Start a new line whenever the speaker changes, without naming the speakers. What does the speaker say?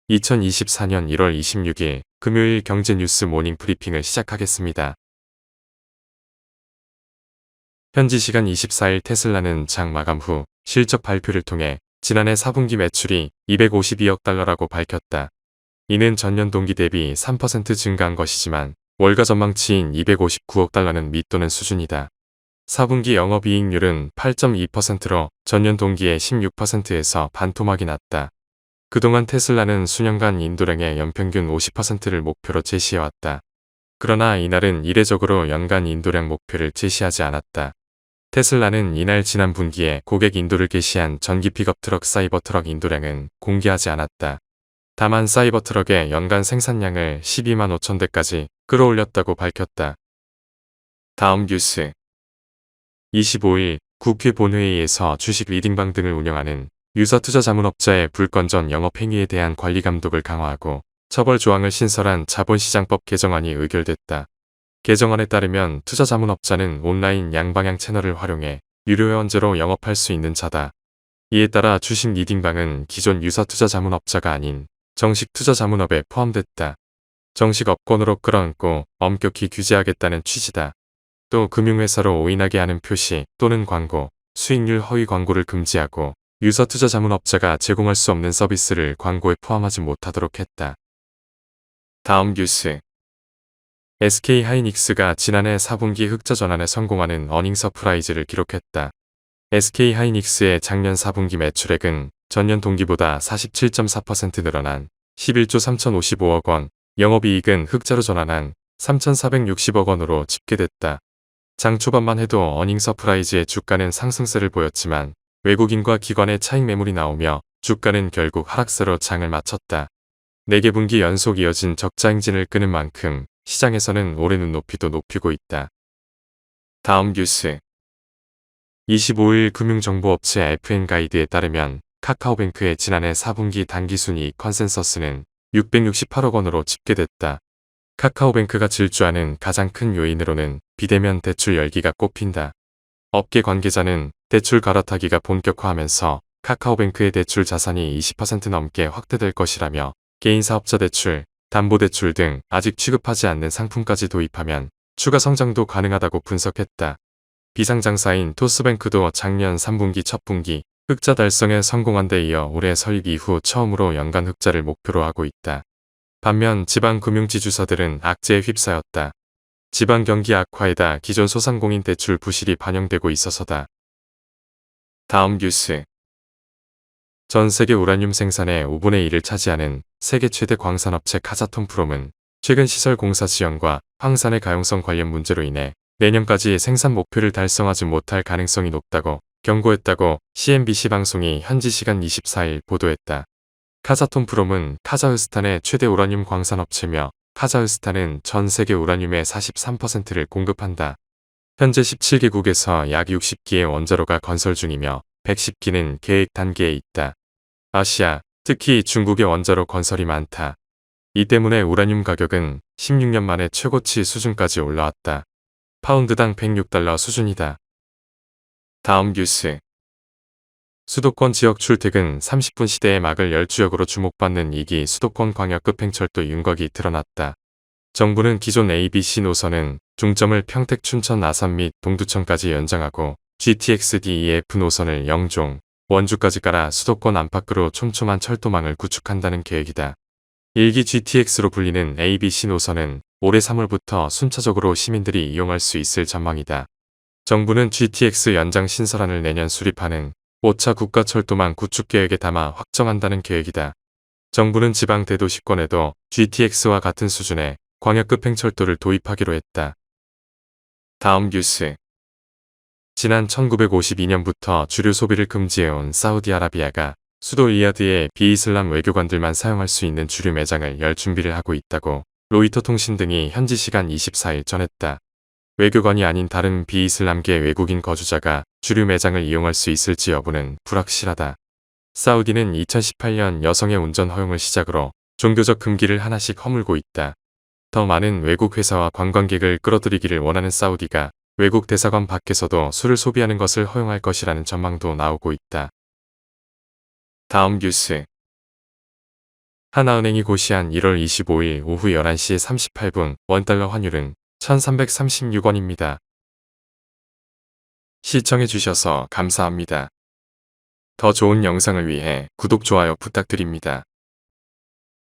2024년 1월 26일 금요일 경제뉴스 모닝 브리핑을 시작하겠습니다. 현지 시간 24일 테슬라는 장 마감 후 실적 발표를 통해 지난해 4분기 매출이 252억 달러라고 밝혔다. 이는 전년 동기 대비 3% 증가한 것이지만 월가 전망치인 259억 달러는 밑도는 수준이다. 4분기 영업이익률은 8.2%로 전년 동기의 16%에서 반토막이 났다. 그동안 테슬라는 수년간 인도량의 연평균 50%를 목표로 제시해왔다. 그러나 이날은 이례적으로 연간 인도량 목표를 제시하지 않았다. 테슬라는 이날 지난 분기에 고객 인도를 개시한 전기 픽업 트럭 사이버트럭 인도량은 공개하지 않았다. 다만 사이버트럭의 연간 생산량을 12만 5천 대까지 끌어올렸다고 밝혔다. 다음 뉴스 25일 국회 본회의에서 주식 리딩방 등을 운영하는 유사투자자문업자의 불건전 영업행위에 대한 관리감독을 강화하고 처벌 조항을 신설한 자본시장법 개정안이 의결됐다. 개정안에 따르면 투자자문업자는 온라인 양방향 채널을 활용해 유료 회원제로 영업할 수 있는 자다. 이에 따라 주식 리딩방은 기존 유사투자자문업자가 아닌 정식 투자자문업에 포함됐다. 정식 업권으로 끌어안고 엄격히 규제하겠다는 취지다. 또 금융회사로 오인하게 하는 표시 또는 광고, 수익률 허위 광고를 금지하고 유사투자자문업자가 제공할 수 없는 서비스를 광고에 포함하지 못하도록 했다. 다음 뉴스 SK하이닉스가 지난해 4분기 흑자 전환에 성공하는 어닝 서프라이즈를 기록했다. SK하이닉스의 작년 4분기 매출액은 전년 동기보다 47.4% 늘어난 11조 3,055억 원, 영업이익은 흑자로 전환한 3,460억 원으로 집계됐다. 장 초반만 해도 어닝 서프라이즈의 주가는 상승세를 보였지만 외국인과 기관의 차익 매물이 나오며 주가는 결국 하락세로 장을 마쳤다. 4개 분기 연속 이어진 적자 행진을 끄는 만큼 시장에서는 올해 눈높이도 높이고 있다. 다음 뉴스 25일 금융정보업체 FN가이드에 따르면 카카오뱅크의 지난해 4분기 단기순이익 컨센서스는 668억 원으로 집계됐다. 카카오뱅크가 질주하는 가장 큰 요인으로는 비대면 대출 열기가 꼽힌다. 업계 관계자는 대출 갈아타기가 본격화하면서 카카오뱅크의 대출 자산이 20% 넘게 확대될 것이라며 개인사업자 대출, 담보대출 등 아직 취급하지 않는 상품까지 도입하면 추가 성장도 가능하다고 분석했다. 비상장사인 토스뱅크도 작년 3분기 첫 분기 흑자 달성에 성공한 데 이어 올해 설립 이후 처음으로 연간 흑자를 목표로 하고 있다. 반면 지방 금융지주사들은 악재에 휩싸였다. 지방 경기 악화에다 기존 소상공인 대출 부실이 반영되고 있어서다. 다음 뉴스 전 세계 우라늄 생산의 5분의 1을 차지하는 세계 최대 광산업체 카자톤프롬은 최근 시설 공사 지연과 황산의 가용성 관련 문제로 인해 내년까지 생산 목표를 달성하지 못할 가능성이 높다고 경고했다고 CNBC 방송이 현지 시간 24일 보도했다. 카자톤프롬은 카자흐스탄의 최대 우라늄 광산업체며 카자흐스탄은 전 세계 우라늄의 43%를 공급한다. 현재 17개국에서 약 60기의 원자로가 건설 중이며 110기는 계획 단계에 있다. 아시아, 특히 중국의 원자로 건설이 많다. 이 때문에 우라늄 가격은 16년 만에 최고치 수준까지 올라왔다. 파운드당 106달러 수준이다. 다음 뉴스 수도권 지역 출퇴근 30분 시대에 막을 열 주역으로 주목받는 2기 수도권 광역급 행철도 윤곽이 드러났다. 정부는 기존 ABC 노선은 중점을 평택, 춘천, 아산 및 동두천까지 연장하고 GTX-DEF 노선을 영종, 원주까지 깔아 수도권 안팎으로 촘촘한 철도망을 구축한다는 계획이다. 1기 GTX로 불리는 ABC 노선은 올해 3월부터 순차적으로 시민들이 이용할 수 있을 전망이다. 정부는 GTX 연장 신설안을 내년 수립하는 5차 국가철도망 구축 계획에 담아 확정한다는 계획이다. 정부는 지방 대도시권에도 GTX와 같은 수준의 광역급 행철도를 도입하기로 했다. 다음 뉴스 지난 1952년부터 주류 소비를 금지해온 사우디아라비아가 수도 리야드에 비이슬람 외교관들만 사용할 수 있는 주류 매장을 열 준비를 하고 있다고 로이터 통신 등이 현지 시간 24일 전했다. 외교관이 아닌 다른 비이슬람계 외국인 거주자가 주류 매장을 이용할 수 있을지 여부는 불확실하다. 사우디는 2018년 여성의 운전 허용을 시작으로 종교적 금기를 하나씩 허물고 있다. 더 많은 외국 회사와 관광객을 끌어들이기를 원하는 사우디가 외국 대사관 밖에서도 술을 소비하는 것을 허용할 것이라는 전망도 나오고 있다. 다음 뉴스 하나은행이 고시한 1월 25일 오후 11시 38분 원달러 환율은 1336원입니다. 시청해주셔서 감사합니다. 더 좋은 영상을 위해 구독, 좋아요 부탁드립니다.